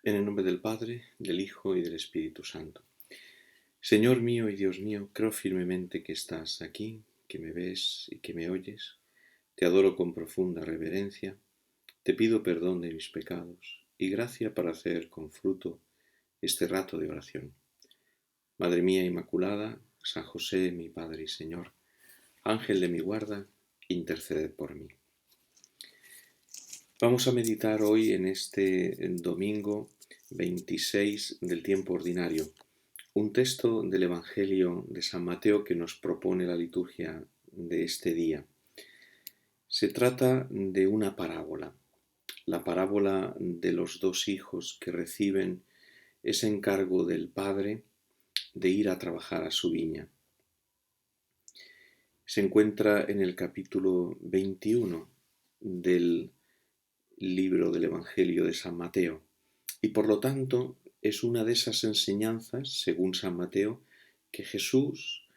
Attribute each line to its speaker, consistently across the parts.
Speaker 1: En el nombre del Padre, del Hijo y del Espíritu Santo. Señor mío y Dios mío, creo firmemente que estás aquí, que me ves y que me oyes. Te adoro con profunda reverencia. Te pido perdón de mis pecados y gracia para hacer con fruto este rato de oración. Madre mía Inmaculada, San José, mi Padre y Señor, Ángel de mi guarda, interceded por mí. Vamos a meditar hoy en este domingo 26 del tiempo ordinario, un texto del Evangelio de San Mateo que nos propone la liturgia de este día. Se trata de una parábola, la parábola de los dos hijos que reciben ese encargo del padre de ir a trabajar a su viña. Se encuentra en el capítulo 21 del libro del Evangelio de San Mateo y por lo tanto es una de esas enseñanzas, según San Mateo, que Jesús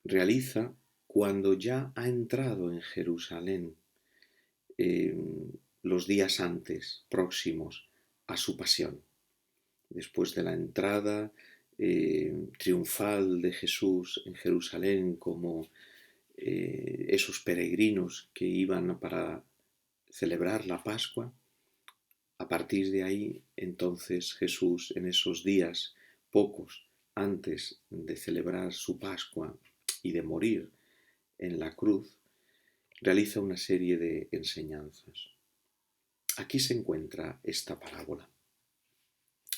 Speaker 1: realiza cuando ya ha entrado en Jerusalén, eh, los días antes, próximos a su pasión. Después de la entrada triunfal de Jesús en Jerusalén, como esos peregrinos que iban para celebrar la Pascua, a partir de ahí, entonces Jesús, en esos días pocos antes de celebrar su Pascua y de morir en la cruz, realiza una serie de enseñanzas. Aquí se encuentra esta parábola.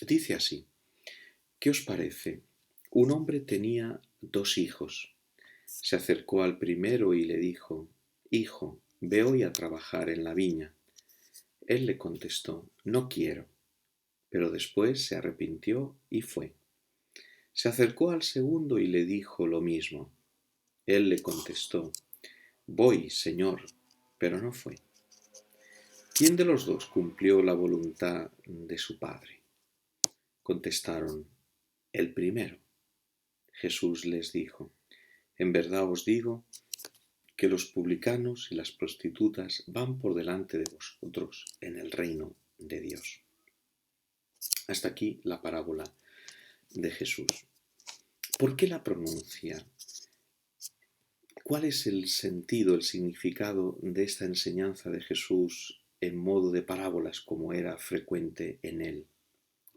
Speaker 1: Dice así: ¿qué os parece? Un hombre tenía dos hijos. Se acercó al primero y le dijo: Hijo, ve hoy a trabajar en la viña. Él le contestó: No quiero. Pero después se arrepintió y fue. Se acercó al segundo y le dijo lo mismo. Él le contestó: Voy, Señor, pero no fue. ¿Quién de los dos cumplió la voluntad de su padre? Contestaron: el primero. Jesús les dijo: En verdad os digo que los publicanos y las prostitutas van por delante de vosotros en el reino de Dios. Hasta aquí la parábola de Jesús. ¿Por qué la pronuncia? ¿Cuál es el sentido, el significado de esta enseñanza de Jesús en modo de parábolas como era frecuente en él?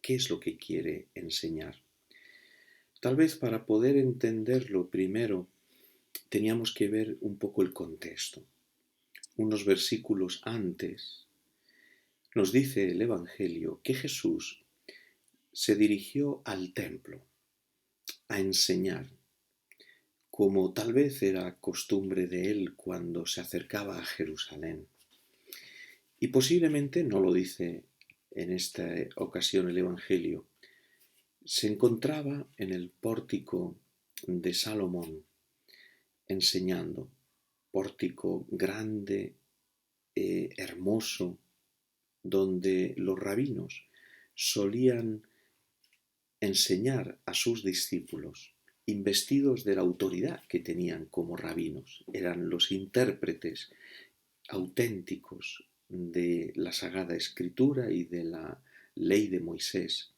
Speaker 1: ¿Qué es lo que quiere enseñar? Tal vez para poder entenderlo primero teníamos que ver un poco el contexto. Unos versículos antes nos dice el Evangelio que Jesús se dirigió al templo a enseñar, como tal vez era costumbre de él cuando se acercaba a Jerusalén. Y posiblemente, no lo dice en esta ocasión el Evangelio, se encontraba en el pórtico de Salomón enseñando, pórtico grande, hermoso, donde los rabinos solían enseñar a sus discípulos, investidos de la autoridad que tenían como rabinos. Eran los intérpretes auténticos de la Sagrada Escritura y de la ley de Moisés.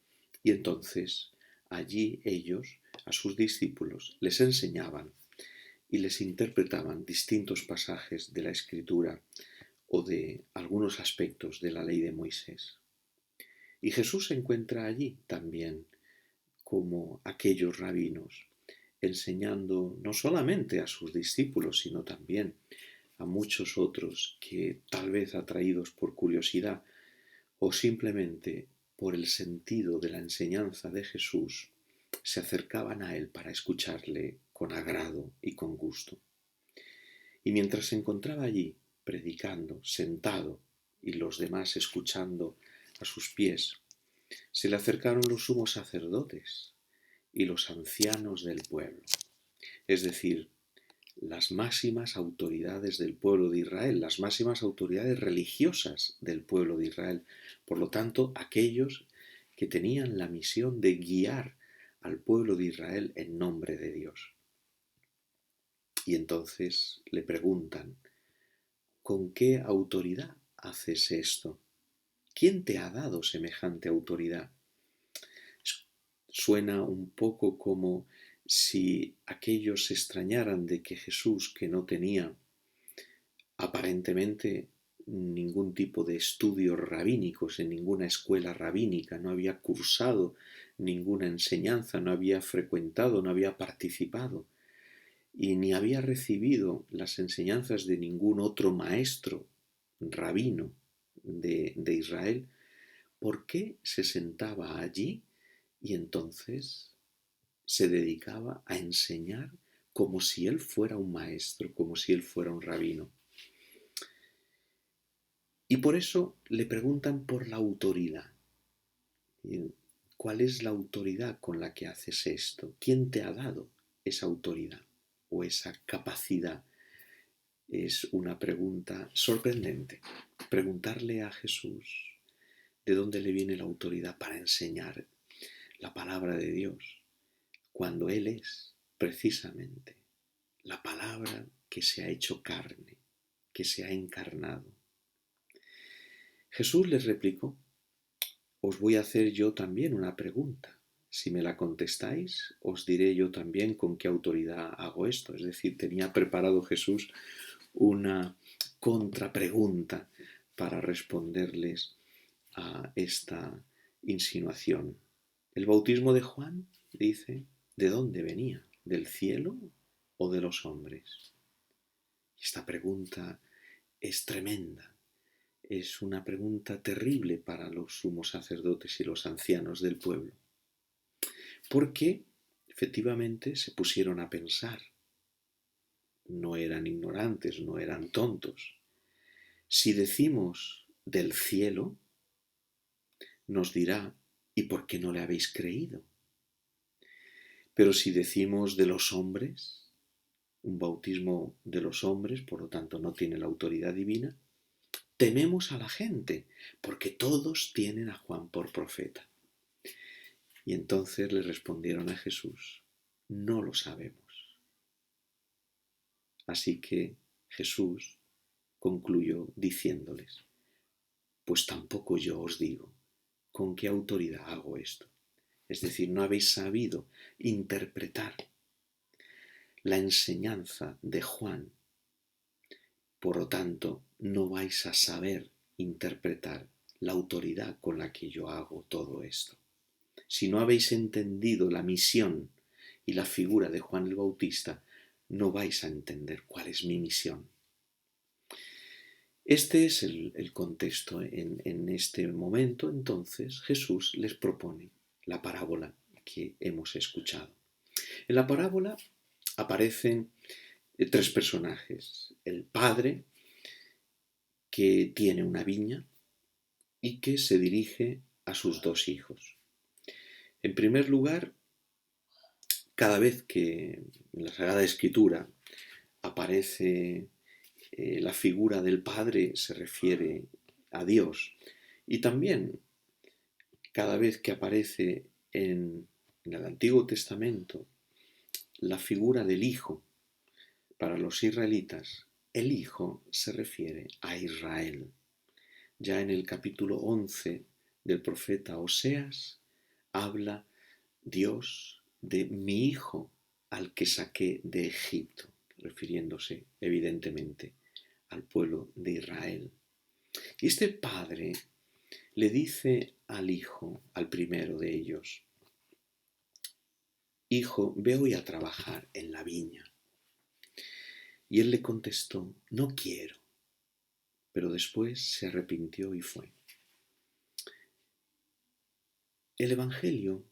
Speaker 1: Y entonces allí ellos, a sus discípulos, les enseñaban y les interpretaban distintos pasajes de la Escritura o de algunos aspectos de la ley de Moisés. Y Jesús se encuentra allí también como aquellos rabinos, enseñando no solamente a sus discípulos, sino también a muchos otros que, tal vez atraídos por curiosidad o simplemente por el sentido de la enseñanza de Jesús, se acercaban a él para escucharle con agrado y con gusto. Y mientras se encontraba allí, predicando, sentado, y los demás escuchando a sus pies, se le acercaron los sumos sacerdotes y los ancianos del pueblo, es decir, las máximas autoridades del pueblo de Israel, las máximas autoridades religiosas del pueblo de Israel, por lo tanto, aquellos que tenían la misión de guiar al pueblo de Israel en nombre de Dios. Y entonces le preguntan: ¿con qué autoridad haces esto? ¿Quién te ha dado semejante autoridad? Suena un poco como si aquellos se extrañaran de que Jesús, que no tenía aparentemente ningún tipo de estudios rabínicos en ninguna escuela rabínica, no había cursado ninguna enseñanza, no había frecuentado, no había participado y ni había recibido las enseñanzas de ningún otro maestro rabino de Israel. ¿Por qué se sentaba allí y entonces se dedicaba a enseñar como si él fuera un maestro, como si él fuera un rabino? Y por eso le preguntan por la autoridad. ¿Cuál es la autoridad con la que haces esto? ¿Quién te ha dado esa autoridad o esa capacidad? Es una pregunta sorprendente. Preguntarle a Jesús de dónde le viene la autoridad para enseñar la palabra de Dios, cuando Él es precisamente la palabra que se ha hecho carne, que se ha encarnado. Jesús les replicó: os voy a hacer yo también una pregunta. Si me la contestáis, os diré yo también con qué autoridad hago esto. Es decir, tenía preparado Jesús una contrapregunta para responderles a esta insinuación. El bautismo de Juan, dice, ¿de dónde venía? ¿Del cielo o de los hombres? Esta pregunta es tremenda. Es una pregunta terrible para los sumos sacerdotes y los ancianos del pueblo, porque efectivamente se pusieron a pensar. No eran ignorantes, no eran tontos. Si decimos del cielo, nos dirá: ¿y por qué no le habéis creído? Pero si decimos de los hombres, un bautismo de los hombres, por lo tanto no tiene la autoridad divina, tememos a la gente, porque todos tienen a Juan por profeta. Y entonces le respondieron a Jesús: no lo sabemos. Así que Jesús concluyó diciéndoles: pues tampoco yo os digo con qué autoridad hago esto. Es decir, no habéis sabido interpretar la enseñanza de Juan, por lo tanto, no vais a saber interpretar la autoridad con la que yo hago todo esto. Si no habéis entendido la misión y la figura de Juan el Bautista, no vais a entender cuál es mi misión. Este es el contexto. En este momento, entonces, Jesús les propone la parábola que hemos escuchado. En la parábola aparecen tres personajes: el padre, que tiene una viña y que se dirige a sus dos hijos. En primer lugar, cada vez que en la Sagrada Escritura aparece la figura del Padre, se refiere a Dios. Y también cada vez que aparece en el Antiguo Testamento la figura del Hijo, para los israelitas, el Hijo se refiere a Israel. Ya en el capítulo 11 del profeta Oseas habla Dios de mi Hijo al que saqué de Egipto, refiriéndose evidentemente al pueblo de Israel. Y este padre le dice al hijo, al primero de ellos: hijo, ve hoy a trabajar en la viña. Y él le contestó: no quiero. Pero después se arrepintió y fue. El Evangelio,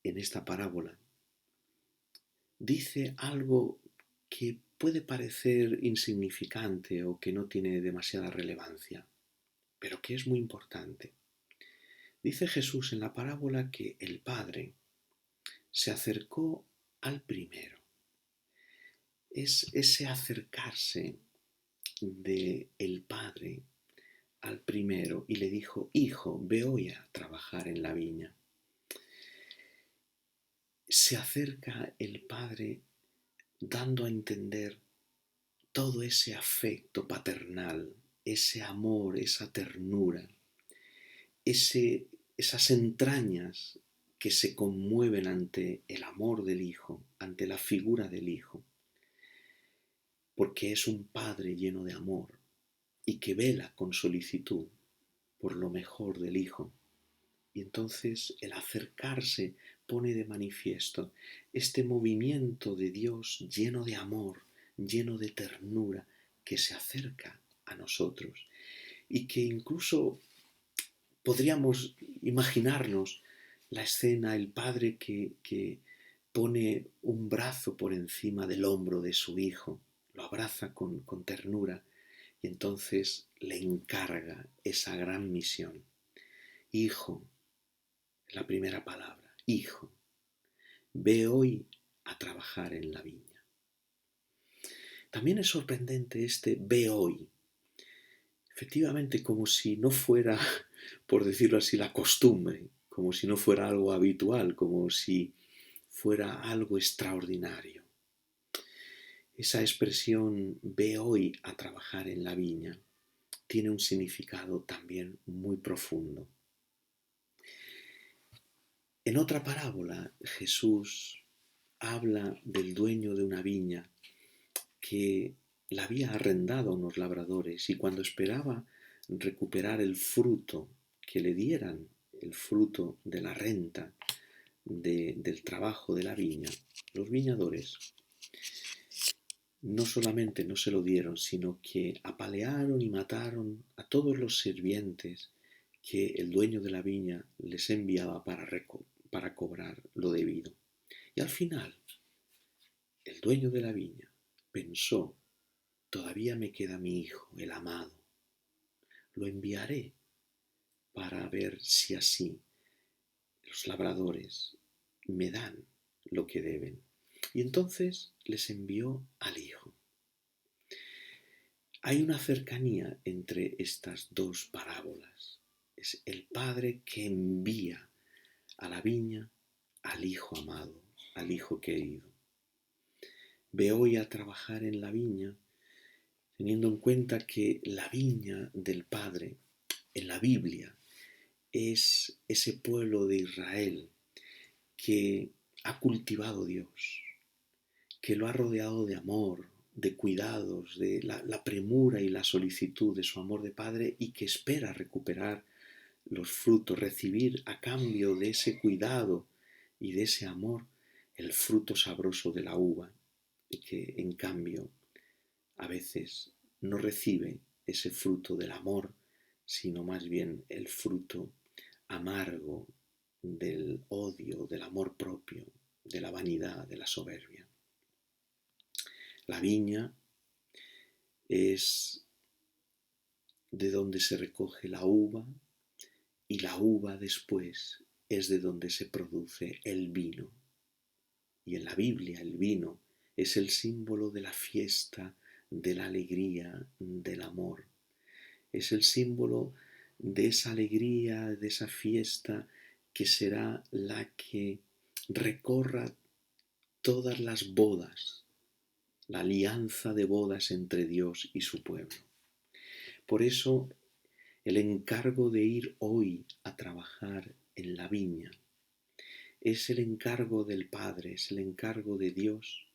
Speaker 1: en esta parábola, dice algo que puede parecer insignificante o que no tiene demasiada relevancia, pero que es muy importante. Dice Jesús en la parábola que el Padre se acercó al primero. Es ese acercarse del Padre al primero y le dijo: hijo, ve hoy a trabajar en la viña. Se acerca el Padre dando a entender todo ese afecto paternal ese amor, esa ternura, esas entrañas que se conmueven ante el amor del Hijo, ante la figura del Hijo, porque es un Padre lleno de amor y que vela con solicitud por lo mejor del Hijo. Y entonces el acercarse pone de manifiesto este movimiento de Dios lleno de amor, lleno de ternura, que se acerca a nosotros y que incluso podríamos imaginarnos la escena, el padre que pone un brazo por encima del hombro de su hijo, lo abraza con ternura y entonces le encarga esa gran misión. Hijo, la primera palabra, hijo, ve hoy a trabajar en la viña. También es sorprendente este ve hoy, efectivamente como si no fuera, por decirlo así, la costumbre, como si no fuera algo habitual, como si fuera algo extraordinario. Esa expresión ve hoy a trabajar en la viña tiene un significado también muy profundo. En otra parábola, Jesús habla del dueño de una viña que la había arrendado a unos labradores y cuando esperaba recuperar el fruto, que le dieran el fruto de la renta del trabajo de la viña, los viñadores no solamente no se lo dieron, sino que apalearon y mataron a todos los sirvientes que el dueño de la viña les enviaba para cobrar lo debido. Y al final, el dueño de la viña pensó, todavía me queda mi hijo, el amado, lo enviaré para ver si así los labradores me dan lo que deben. Y entonces les envió al hijo. Hay una cercanía entre estas dos parábolas. Es el padre que envía a la viña al hijo amado, al hijo querido. Ve hoy a trabajar en la viña, teniendo en cuenta que la viña del Padre en la Biblia es ese pueblo de Israel que ha cultivado Dios, que lo ha rodeado de amor, de cuidados, de la premura y la solicitud de su amor de Padre y que espera recuperar los frutos, recibir a cambio de ese cuidado y de ese amor el fruto sabroso de la uva y que en cambio a veces no recibe ese fruto del amor, sino más bien el fruto amargo del odio, del amor propio, de la vanidad, de la soberbia. La viña es de donde se recoge la uva y la uva después es de donde se produce el vino. Y en la Biblia el vino es el símbolo de la fiesta, de la alegría, del amor. Es el símbolo de esa alegría, de esa fiesta que será la que recorra todas las bodas, la alianza de bodas entre Dios y su pueblo. Por eso el encargo de ir hoy a trabajar en la viña es el encargo del Padre, es el encargo de Dios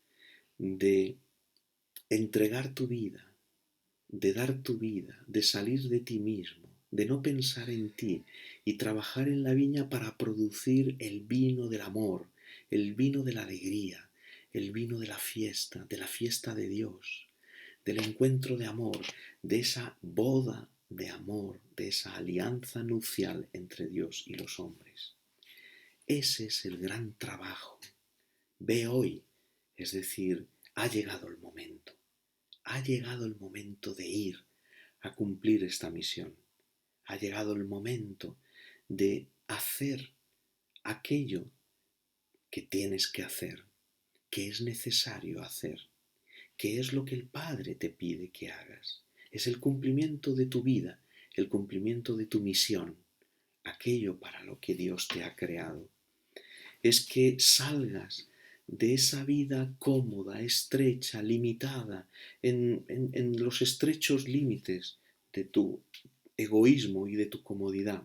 Speaker 1: de entregar tu vida, de dar tu vida, de salir de ti mismo, de no pensar en ti y trabajar en la viña para producir el vino del amor, el vino de la alegría, el vino de la fiesta de Dios, del encuentro de amor, de esa boda de amor, de esa alianza nupcial entre Dios y los hombres. Ese es el gran trabajo. Ve hoy, es decir, ha llegado el momento. Ha llegado el momento de ir a cumplir esta misión. Ha llegado el momento de hacer aquello que tienes que hacer, que es necesario hacer, que es lo que el Padre te pide que hagas. Es el cumplimiento de tu vida, el cumplimiento de tu misión, aquello para lo que Dios te ha creado. Es que salgas de esa vida cómoda, estrecha, limitada, en los estrechos límites de tu egoísmo y de tu comodidad,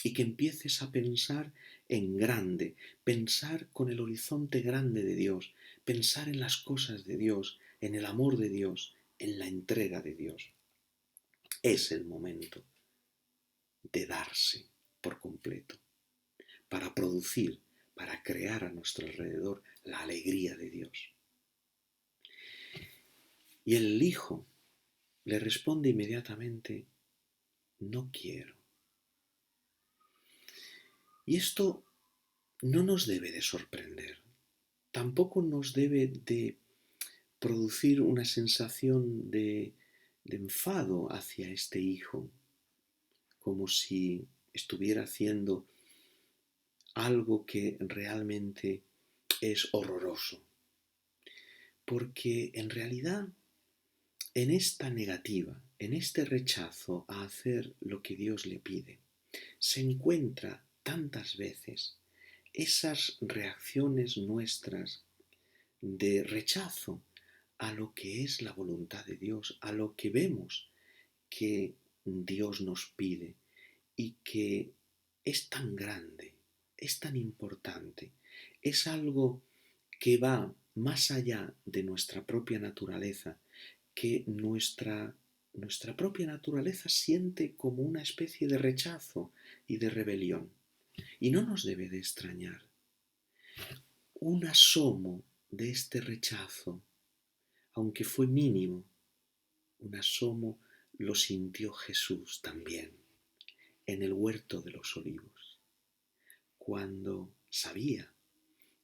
Speaker 1: y que empieces a pensar en grande, pensar con el horizonte grande de Dios, pensar en las cosas de Dios, en el amor de Dios, en la entrega de Dios. Es el momento de darse por completo, para producir, para crear a nuestro alrededor la alegría de Dios. Y el hijo le responde inmediatamente: no quiero. Y esto no nos debe de sorprender, tampoco nos debe de producir una sensación de enfado hacia este hijo, como si estuviera haciendo algo que realmente es horroroso. Porque en realidad, en esta negativa, en este rechazo a hacer lo que Dios le pide, se encuentra tantas veces esas reacciones nuestras de rechazo a lo que es la voluntad de Dios, a lo que vemos que Dios nos pide y que es tan grande, es tan importante, es algo que va más allá de nuestra propia naturaleza, que nuestra propia naturaleza siente como una especie de rechazo y de rebelión. Y no nos debe de extrañar. Un asomo de este rechazo, aunque fue mínimo, un asomo lo sintió Jesús también en el huerto de los olivos, cuando sabía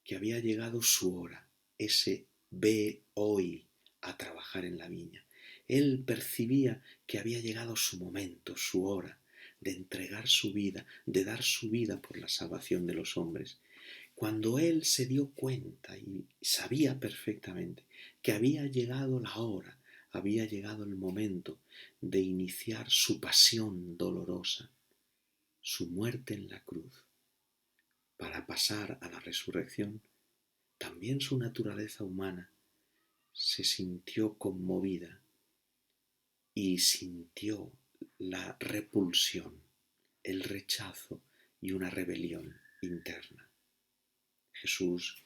Speaker 1: que había llegado su hora, ese ve hoy a trabajar en la viña. Él percibía que había llegado su momento, su hora de entregar su vida, de dar su vida por la salvación de los hombres. Cuando él se dio cuenta y sabía perfectamente que había llegado la hora, había llegado el momento de iniciar su pasión dolorosa, su muerte en la cruz, para pasar a la resurrección, también su naturaleza humana se sintió conmovida y sintió la repulsión, el rechazo y una rebelión interna. Jesús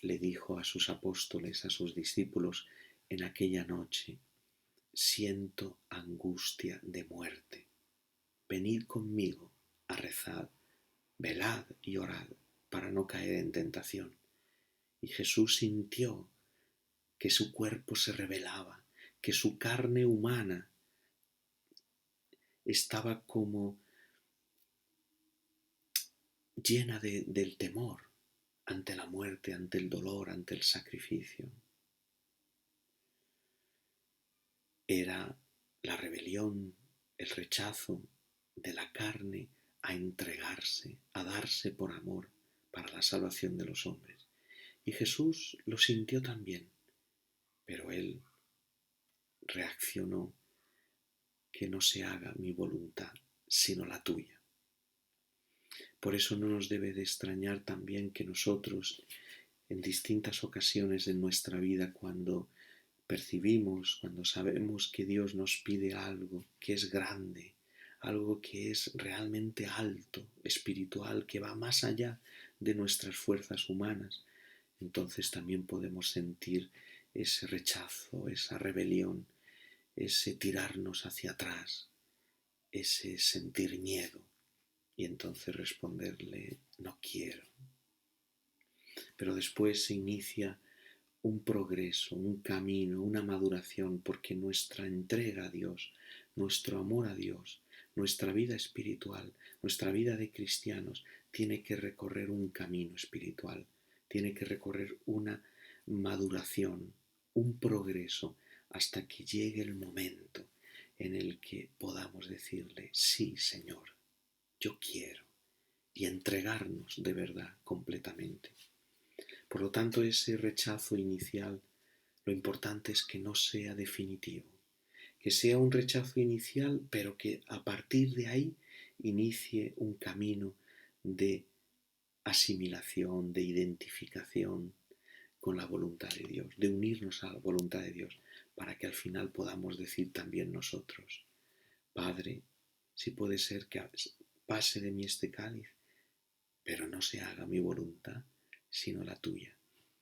Speaker 1: le dijo a sus apóstoles, a sus discípulos, en aquella noche: siento angustia de muerte. Venid conmigo a rezar, velad y orad para no caer en tentación. Y Jesús sintió que su cuerpo se rebelaba, que su carne humana estaba como llena del temor ante la muerte, ante el dolor, ante el sacrificio. Era la rebelión, el rechazo de la carne a entregarse, a darse por amor para la salvación de los hombres. Y Jesús lo sintió también, pero él reaccionó: que no se haga mi voluntad, sino la tuya. Por eso no nos debe de extrañar también que nosotros, en distintas ocasiones en nuestra vida, cuando percibimos, cuando sabemos que Dios nos pide algo que es grande, algo que es realmente alto, espiritual, que va más allá de nuestras fuerzas humanas, entonces también podemos sentir ese rechazo, esa rebelión, ese tirarnos hacia atrás, ese sentir miedo, y entonces responderle: no quiero. Pero después se inicia un progreso, un camino, una maduración, porque nuestra entrega a Dios, nuestro amor a Dios, nuestra vida espiritual, nuestra vida de cristianos, tiene que recorrer un camino espiritual, tiene que recorrer una maduración, un progreso, hasta que llegue el momento en el que podamos decirle: sí, Señor, yo quiero, y entregarnos de verdad completamente. Por lo tanto, ese rechazo inicial, lo importante es que no sea definitivo, que sea un rechazo inicial, pero que a partir de ahí inicie un camino de asimilación, de identificación con la voluntad de Dios, de unirnos a la voluntad de Dios, para que al final podamos decir también nosotros: Padre, si puede ser que pase de mí este cáliz, pero no se haga mi voluntad, sino la tuya.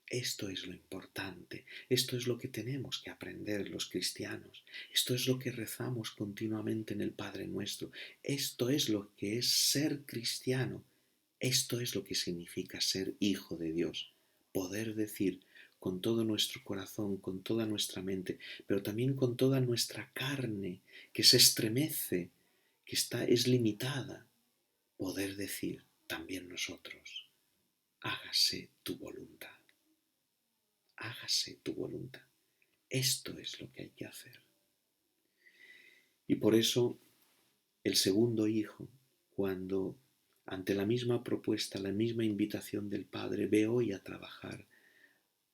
Speaker 1: Esto es lo importante, esto es lo que tenemos que aprender los cristianos, esto es lo que rezamos continuamente en el Padre Nuestro, esto es lo que es ser cristiano, esto es lo que significa ser hijo de Dios, poder decir con todo nuestro corazón, con toda nuestra mente, pero también con toda nuestra carne que se estremece, que es limitada, poder decir también nosotros, hágase tu voluntad, hágase tu voluntad. Esto es lo que hay que hacer. Y por eso el segundo hijo, cuando ante la misma propuesta, la misma invitación del padre, ve hoy a trabajar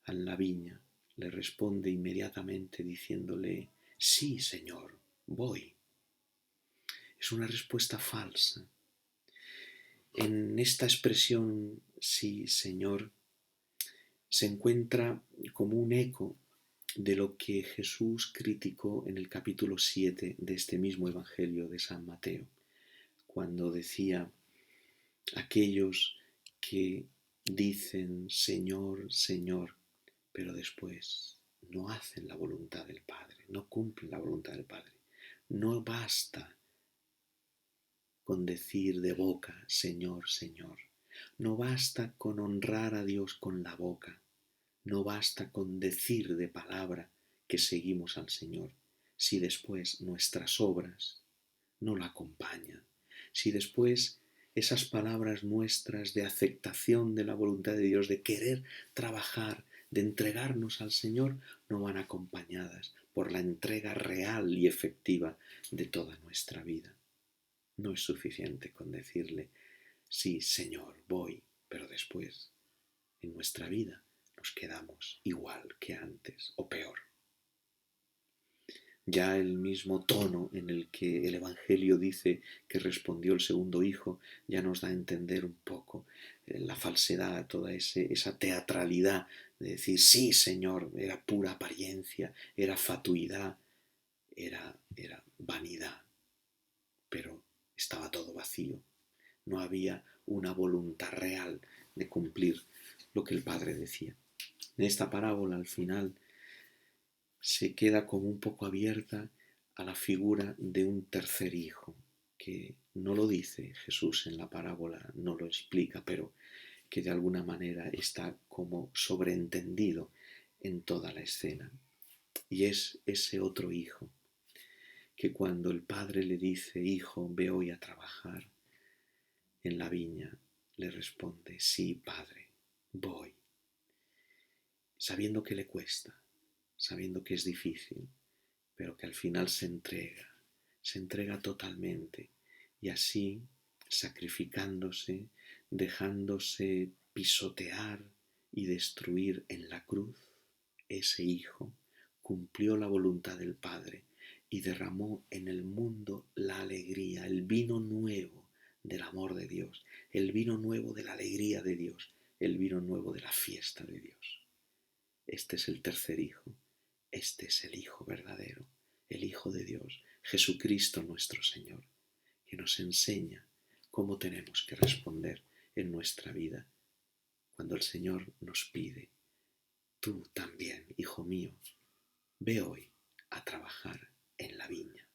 Speaker 1: en la viña, le responde inmediatamente diciéndole, sí, Señor, voy. Es una respuesta falsa. En esta expresión, sí, Señor, se encuentra como un eco de lo que Jesús criticó en el capítulo 7 de este mismo Evangelio de San Mateo, cuando decía, aquellos que dicen Señor, Señor, pero después no hacen la voluntad del Padre, no cumplen la voluntad del Padre. No basta con decir de boca Señor, Señor. No basta con honrar a Dios con la boca. No basta con decir de palabra que seguimos al Señor, si después nuestras obras no la acompañan, si después esas palabras nuestras de aceptación de la voluntad de Dios, de querer trabajar, de entregarnos al Señor, no van acompañadas por la entrega real y efectiva de toda nuestra vida. No es suficiente con decirle, sí, Señor, voy, pero después, en nuestra vida, nos quedamos igual que antes o peor. Ya el mismo tono en el que el Evangelio dice que respondió el segundo hijo ya nos da a entender un poco la falsedad, toda esa teatralidad de decir, sí, Señor, era pura apariencia, era fatuidad, era vanidad, pero estaba todo vacío. No había una voluntad real de cumplir lo que el Padre decía. En esta parábola, al final, se queda como un poco abierta a la figura de un tercer hijo, que no lo dice Jesús en la parábola, no lo explica, pero que de alguna manera está como sobreentendido en toda la escena. Y es ese otro hijo, que cuando el padre le dice, hijo, ve hoy a trabajar en la viña, le responde, sí, padre, voy, sabiendo que le cuesta, sabiendo que es difícil, pero que al final se entrega totalmente y así, sacrificándose, dejándose pisotear y destruir en la cruz, ese Hijo cumplió la voluntad del Padre y derramó en el mundo la alegría, el vino nuevo del amor de Dios, el vino nuevo de la alegría de Dios, el vino nuevo de la fiesta de Dios. Este es el tercer Hijo, este es el Hijo verdadero, el Hijo de Dios, Jesucristo nuestro Señor, que nos enseña cómo tenemos que responder en nuestra vida cuando el Señor nos pide, tú también, hijo mío, ve hoy a trabajar en la viña.